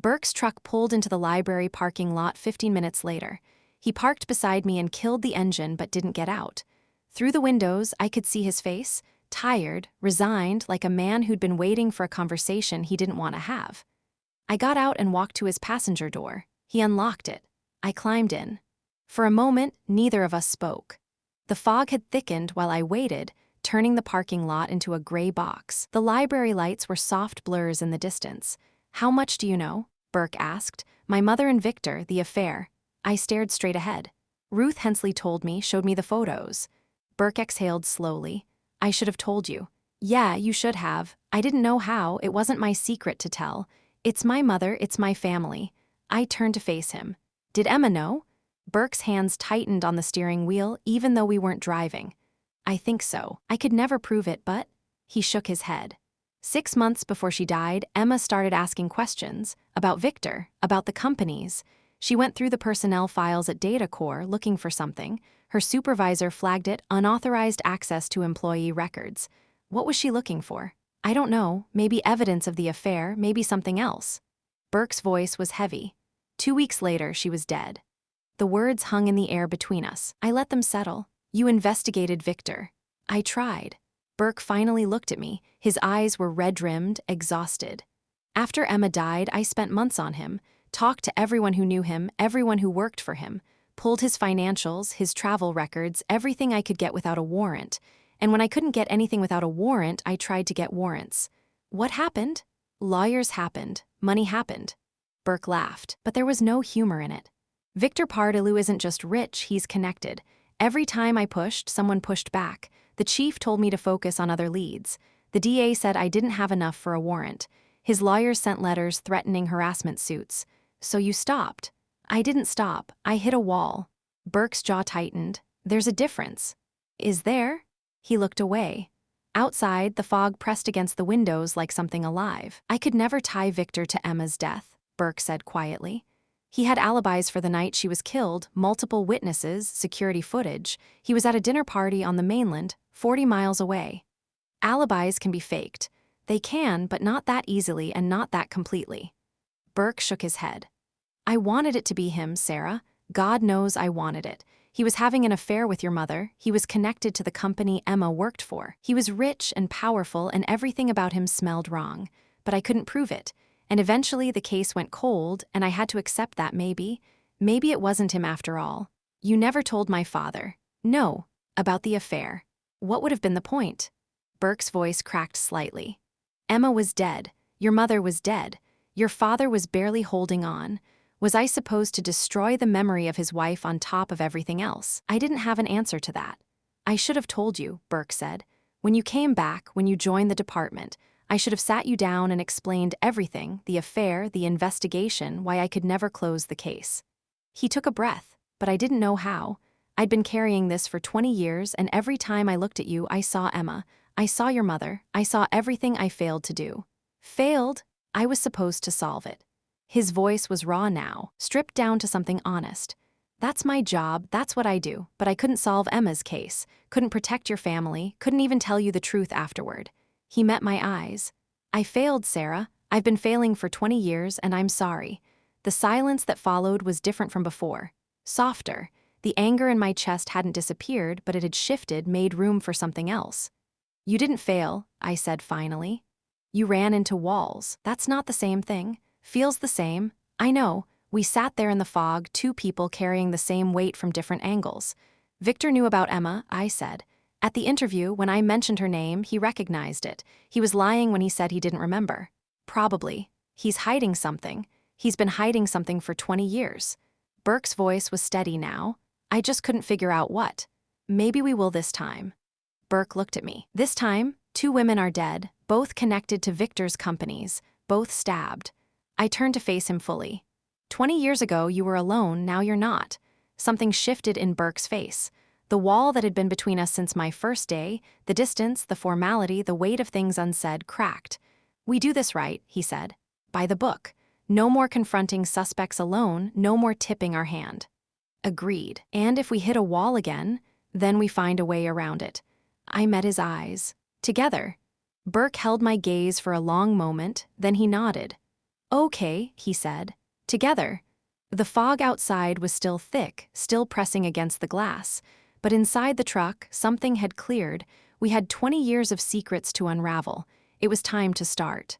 Burke's truck pulled into the library parking lot 15 minutes later. He parked beside me and killed the engine but didn't get out. Through the windows, I could see his face, tired, resigned, like a man who'd been waiting for a conversation he didn't want to have. I got out and walked to his passenger door. He unlocked it. I climbed in. For a moment, neither of us spoke. The fog had thickened while I waited, turning the parking lot into a gray box. The library lights were soft blurs in the distance. "How much do you know?" Burke asked. "My mother and Victor, the affair." I stared straight ahead. "Ruth Hensley told me, showed me the photos." Burke exhaled slowly. "I should have told you." "Yeah, you should have. I didn't know how. It wasn't my secret to tell. It's my mother, it's my family." I turned to face him. "Did Emma know?" Burke's hands tightened on the steering wheel, even though we weren't driving. "I think so. I could never prove it, but—" He shook his head. 6 months before she died, Emma started asking questions about Victor, about the companies. She went through the personnel files at DataCore looking for something. Her supervisor flagged it unauthorized access to employee records. What was she looking for? I don't know. Maybe evidence of the affair, maybe something else. Burke's voice was heavy. 2 weeks later, she was dead. The words hung in the air between us. I let them settle. "You investigated Victor." I tried. Burke finally looked at me. His eyes were red-rimmed, exhausted. "After Emma died, I spent months on him, talked to everyone who knew him, everyone who worked for him, pulled his financials, his travel records, everything I could get without a warrant. And when I couldn't get anything without a warrant, I tried to get warrants. What happened? Lawyers happened. Money happened." Burke laughed, but there was no humor in it. "Victor Pardalou isn't just rich, he's connected. Every time I pushed, someone pushed back. The chief told me to focus on other leads. The DA said I didn't have enough for a warrant. His lawyers sent letters threatening harassment suits. So you stopped." "I didn't stop. I hit a wall." Burke's jaw tightened. "There's a difference." "Is there?" He looked away. Outside, the fog pressed against the windows like something alive. "I could never tie Victor to Emma's death," Burke said quietly. "He had alibis for the night she was killed, multiple witnesses, security footage. He was at a dinner party on the mainland, 40 miles away. Alibis can be faked. They can, but not that easily and not that completely." Burke shook his head. "I wanted it to be him, Sarah. God knows I wanted it. He was having an affair with your mother. He was connected to the company Emma worked for. He was rich and powerful and everything about him smelled wrong. But I couldn't prove it. And eventually the case went cold, and I had to accept that maybe it wasn't him after all. You never told my father." "No, about the affair." "What would have been the point?" Burke's voice cracked slightly. "Emma was dead. Your mother was dead. Your father was barely holding on. Was I supposed to destroy the memory of his wife on top of everything else?" I didn't have an answer to that. "I should have told you," Burke said. "When you came back, when you joined the department, I should have sat you down and explained everything, the affair, the investigation, why I could never close the case." He took a breath, but I didn't know how. I'd been carrying this for 20 years, and every time I looked at you, I saw Emma. I saw your mother. I saw everything I failed to do. Failed? I was supposed to solve it. His voice was raw now, stripped down to something honest. "That's my job, that's what I do, but I couldn't solve Emma's case, couldn't protect your family, couldn't even tell you the truth afterward." He met my eyes. "I failed, Sarah. I've been failing for 20 years, and I'm sorry." The silence that followed was different from before. Softer. The anger in my chest hadn't disappeared, but it had shifted, made room for something else. "You didn't fail," I said finally. "You ran into walls. That's not the same thing. Feels the same. I know. We sat there in the fog, two people carrying the same weight from different angles." "Victor knew about Emma," I said. "At the interview, when I mentioned her name, he recognized it. He was lying when he said he didn't remember." "Probably. He's hiding something. He's been hiding something for 20 years. Burke's voice was steady now. "I just couldn't figure out what. Maybe we will this time." Burke looked at me. "This time, 2 women are dead, both connected to Victor's companies, both stabbed." I turned to face him fully. 20 years ago, you were alone, now you're not." Something shifted in Burke's face. The wall that had been between us since my first day, the distance, the formality, the weight of things unsaid, cracked. "We do this right," he said. "By the book. No more confronting suspects alone, no more tipping our hand." Agreed. "And if we hit a wall again, then we find a way around it." I met his eyes. "Together." Burke held my gaze for a long moment, then he nodded. Okay, he said. Together. The fog outside was still thick, still pressing against the glass. But inside the truck, something had cleared. We had 20 years of secrets to unravel. It was time to start.